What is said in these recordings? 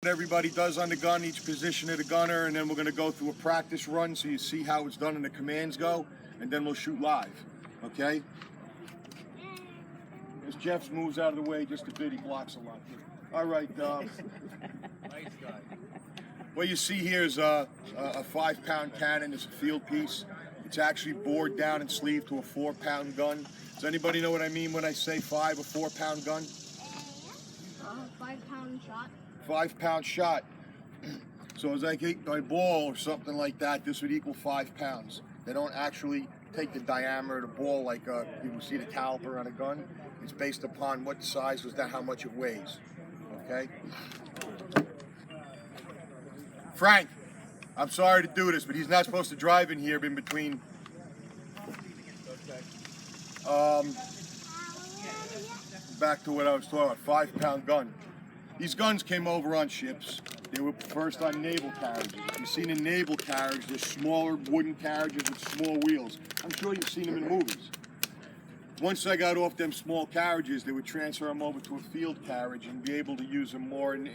What everybody does on the gun, each position of the gunner, and then we're going to go through a practice run so you see how it's done and the commands go, and then we'll shoot live, okay? As Jeff moves out of the way just a bit, he blocks a lot. All right, nice guy. What you see here is a 5-pound cannon. It's a field piece. It's actually bored down and sleeved to a 4-pound gun. Does anybody know what I mean when I say 5 or 4-pound gun? 5-pound shot. 5-pound shot. So as I take my ball or something like that, this would equal 5 pounds. They don't actually take the diameter of the ball like you will see the caliper on a gun. It's based upon what size was that, how much it weighs. Okay? Frank, I'm sorry to do this, but he's not supposed to drive in here in between. Back to what I was talking about, 5-pound gun. These guns came over on ships. They were first on naval carriages. You've seen a naval carriage, they're smaller wooden carriages with small wheels. I'm sure you've seen them in movies. Once I got off them small carriages, they would transfer them over to a field carriage and be able to use them more in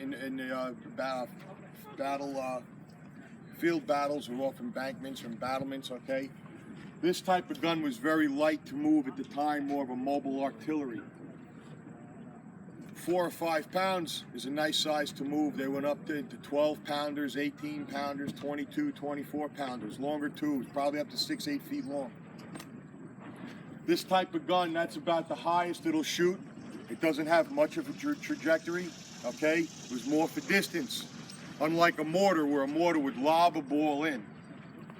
field battles or off embankments or embattlements, okay? This type of gun was very light to move at the time, more of a mobile artillery. 4 or 5 pounds is a nice size to move. They went up to 12 pounders, 18 pounders, 22, 24 pounders, longer tubes, probably up to 6, 8 feet long. This type of gun, that's about the highest it'll shoot. It doesn't have much of a trajectory, okay? It was more for distance. Unlike a mortar, where a mortar would lob a ball in.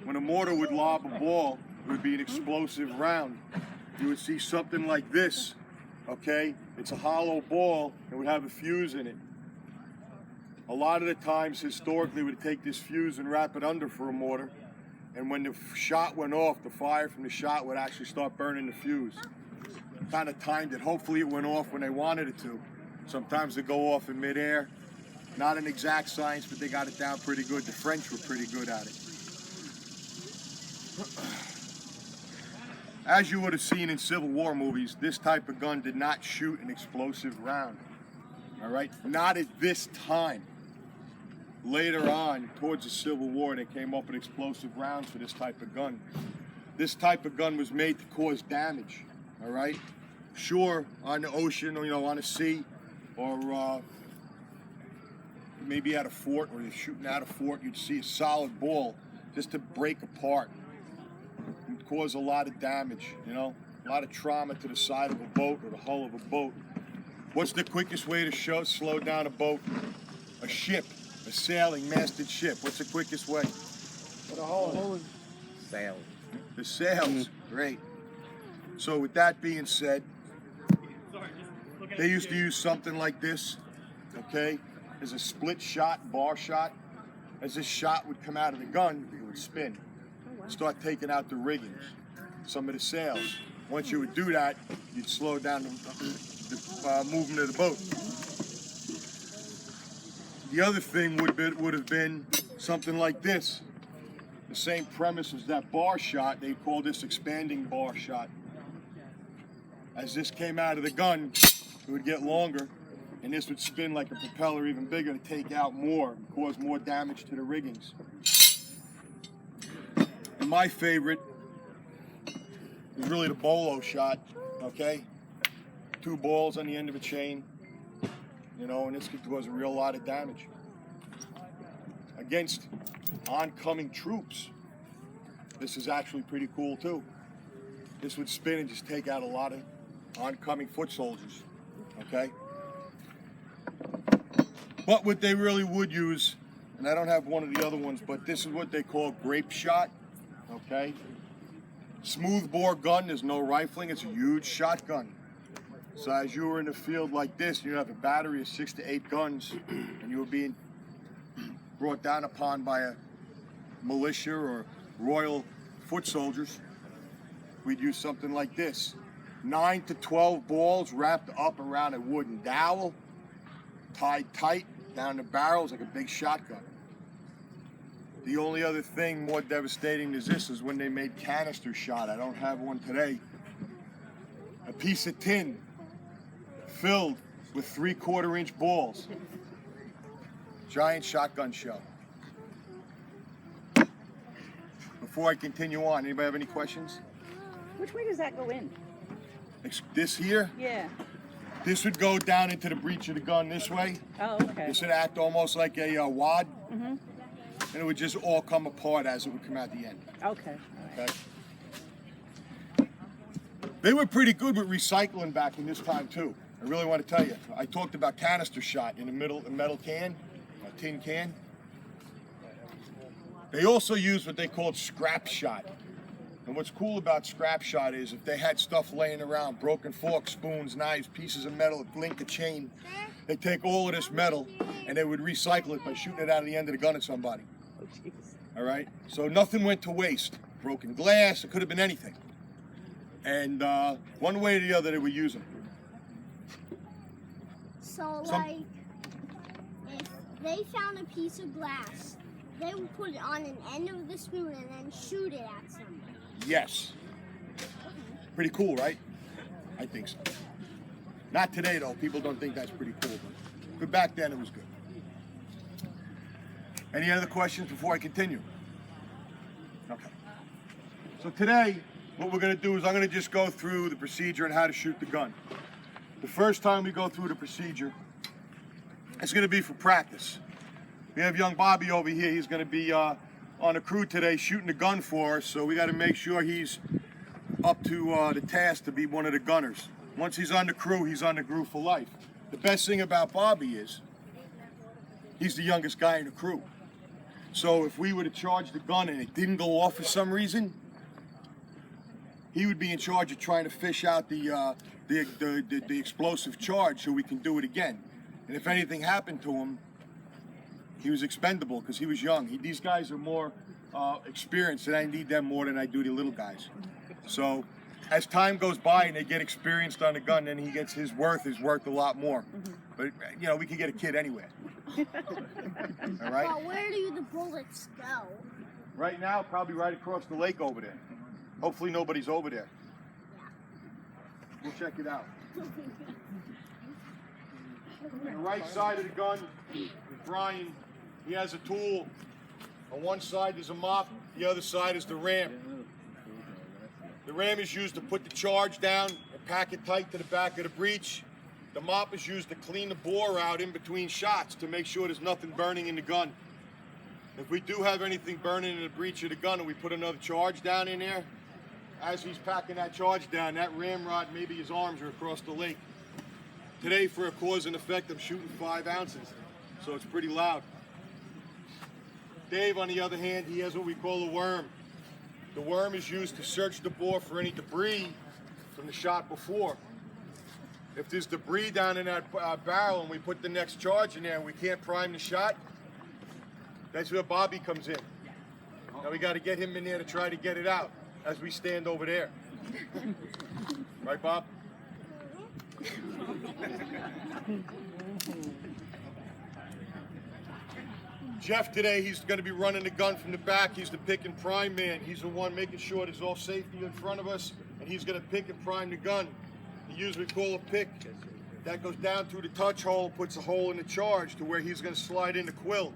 When a mortar would lob a ball, it would be an explosive round. You would see something like this. Okay, it's a hollow ball that would have a fuse in it. A lot of the times, historically, would take this fuse and wrap it under for a mortar, and when the shot went off, the fire from the shot would actually start burning the fuse. Kind of timed it. Hopefully it went off when they wanted it to. Sometimes they go off in midair. Not an exact science, but they got it down pretty good. The French were pretty good at it. As you would have seen in Civil War movies, this type of gun did not shoot an explosive round. All right? Not at this time. Later on, towards the Civil War, they came up with explosive rounds for this type of gun. This type of gun was made to cause damage. All right? Sure, on the ocean, or, on the sea, or maybe at a fort, or you're shooting at a fort, you'd see a solid ball just to break apart. Cause a lot of damage, a lot of trauma to the side of a boat or the hull of a boat. What's the quickest way to slow down a boat? A ship, a sailing masted ship. What's the quickest way? Put a hole in. Sail. The sails, great. So with that being said, they used to use something like this, okay, as a split shot, bar shot. As this shot would come out of the gun, it would spin. Start taking out the riggings, some of the sails. Once you would do that, you'd slow down the movement of the boat. The other thing would have been something like this. The same premise as that bar shot, they call this expanding bar shot. As this came out of the gun, it would get longer, and this would spin like a propeller even bigger to take out more, and cause more damage to the riggings. And my favorite is really the bolo shot, okay? 2 balls on the end of a chain, and this could cause a real lot of damage. Against oncoming troops, this is actually pretty cool too. This would spin and just take out a lot of oncoming foot soldiers, okay? But what they really would use, and I don't have one of the other ones, but this is what they call grape shot. Okay, smooth bore gun, there's no rifling, it's a huge shotgun. So as you were in the field like this, you have a battery of 6 to 8 guns, and you were being brought down upon by a militia or royal foot soldiers, we'd use something like this. 9 to 12 balls wrapped up around a wooden dowel, tied tight down the barrels like a big shotgun. The only other thing more devastating than this is when they made canister shot. I don't have one today. A piece of tin filled with 3/4 inch balls. giant shotgun shell. Before I continue on, anybody have any questions? Which way does that go in? This here, Yeah. this would go down into the breech of the gun this way. Oh, okay. This would act almost like a wad, Mm-hmm. and it would just all come apart as it would come out the end. Okay. Okay. They were pretty good with recycling back in this time too. I really want to tell you. I talked about canister shot in the middle, a metal can, a tin can. They also used what they called scrap shot. And what's cool about scrap shot is if they had stuff laying around, broken forks, spoons, knives, pieces of metal, a link, a chain, they take all of this metal and they would recycle it by shooting it out of the end of the gun at somebody. Oh, jeez. All right? So nothing went to waste. Broken glass, it could have been anything. And one way or the other, they were using them. So, like, if they found a piece of glass, they would put it on an end of the spoon and then shoot it at somebody. Yes. Pretty cool, right? I think so. Not today, though. People don't think that's pretty cool, but back then it was good. Any other questions before I continue? Okay. So today, what we're going to do is I'm going to just go through the procedure on how to shoot the gun. The first time we go through the procedure, it's going to be for practice. We have young Bobby over here. He's going to be on a crew today shooting the gun for us, so we got to make sure he's up to the task to be one of the gunners. Once he's on the crew for life. The best thing about Bobby is he's the youngest guy in the crew. So if we were to charge the gun and it didn't go off for some reason, he would be in charge of trying to fish out the explosive charge so we can do it again. And if anything happened to him, he was expendable because he was young. These guys are more experienced, and I need them more than I do the little guys. So as time goes by and they get experienced on the gun, then he gets his worth a lot more. But you know, we can get a kid anywhere. All right? But where do the bullets go? Right now, probably right across the lake over there. Hopefully nobody's over there. We'll check it out. On the right side of the gun is Brian. He has a tool. On one side is a mop, the other side is the ram. The ram is used to put the charge down and pack it tight to the back of the breech. The mop is used to clean the bore out in between shots to make sure there's nothing burning in the gun. If we do have anything burning in the breech of the gun and we put another charge down in there, as he's packing that charge down, that ramrod, maybe his arms are across the lake. Today, for a cause and effect, I'm shooting 5 ounces, so it's pretty loud. Dave, on the other hand, he has what we call a worm. The worm is used to search the bore for any debris from the shot before. If there's debris down in that barrel and we put the next charge in there and we can't prime the shot, that's where Bobby comes in. Now we got to get him in there to try to get it out as we stand over there. Right, Bob? Jeff today, he's going to be running the gun from the back. He's the pick and prime man. He's the one making sure there's all safety in front of us, and he's going to pick and prime the gun. He usually call a pick. That goes down through the touch hole, puts a hole in the charge to where he's going to slide in the quill.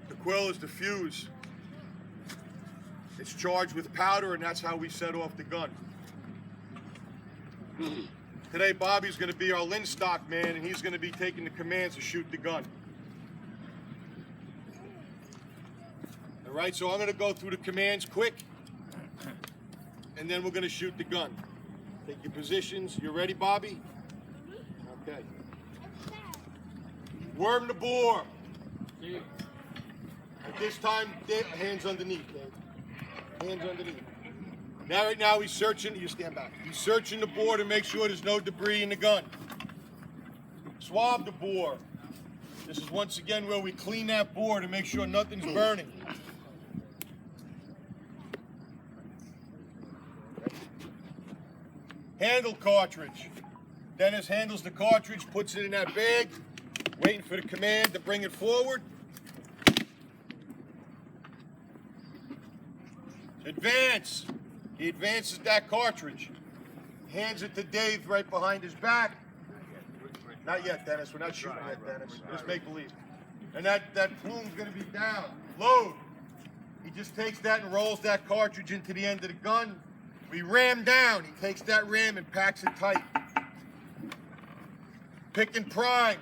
The quill is the fuse. It's charged with powder, and that's how we set off the gun. Today, Bobby's going to be our linstock man, and he's going to be taking the commands to shoot the gun. All right, so I'm going to go through the commands quick, and then we're going to shoot the gun. Take your positions. You ready, Bobby? Okay. Worm the bore. At this time, hands underneath, Dave. Hands underneath. Now, right now, he's searching. You stand back. He's searching the bore to make sure there's no debris in the gun. Swab the bore. This is once again where we clean that bore to make sure nothing's burning. Handle cartridge. Dennis handles the cartridge, puts it in that bag, waiting for the command to bring it forward. Advance. He advances that cartridge. Hands it to Dave right behind his back. Not yet, Dennis. We're not shooting yet, Dennis. Just make believe. and that plume's gonna be down. Load. He just takes that and rolls that cartridge into the end of the gun. We ram down. He takes that ram and packs it tight. Pick and prime.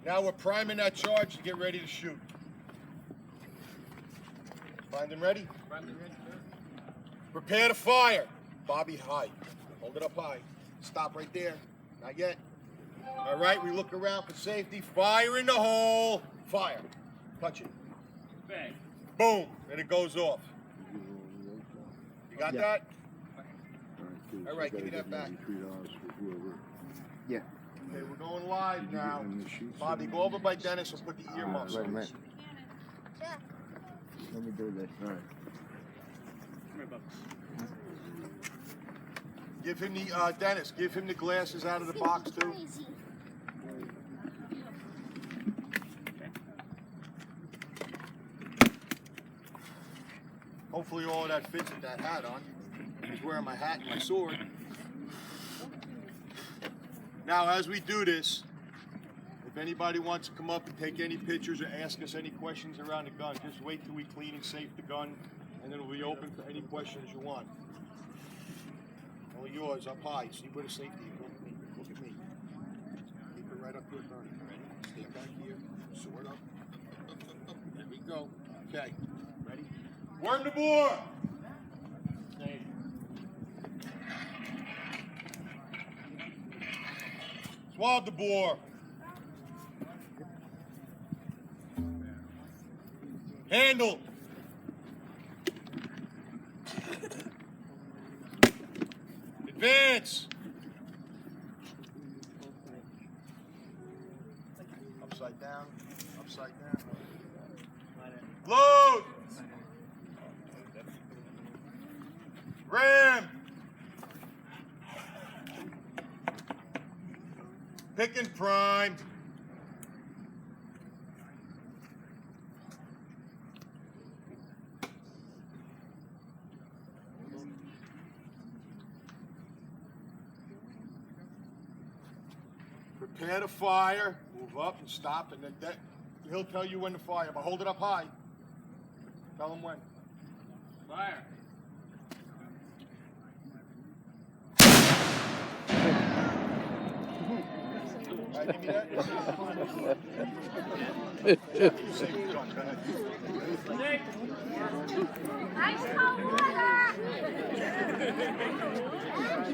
Now we're priming that charge to get ready to shoot. Find him ready? Prepare to fire. Bobby, high. Hold it up high. Stop right there. Not yet. All right, we look around for safety. Fire in the hole. Fire. Touch it. Bang. Boom. And it goes off. You got that? All right, give me that back. Yeah. Okay, we're going live now. Bobby, go over by Dennis and put the earmuffs on. Let me do this. All right. Give him the, Dennis, give him the glasses out of the box too. Crazy. Hopefully all of that fits with that hat on. He's wearing my hat and my sword. Now, as we do this, if anybody wants to come up and take any pictures or ask us any questions around the gun, just wait till we clean and safe the gun, and then it'll be open for any questions you want. All yours up high. See where the safety is. Look at me. Keep it right up here, Bernie. Ready? Stay back here. Sword up. There we go. Okay. Ready? Worm the bore! Swab the bore. Handle. Advance. Upside down. Upside down. Load. Ram. Pick and prime. Prepare to fire. Move up and stop, and then he'll tell you when to fire. But hold it up high. Tell him when. Fire. All right, give me that. Ice cold water.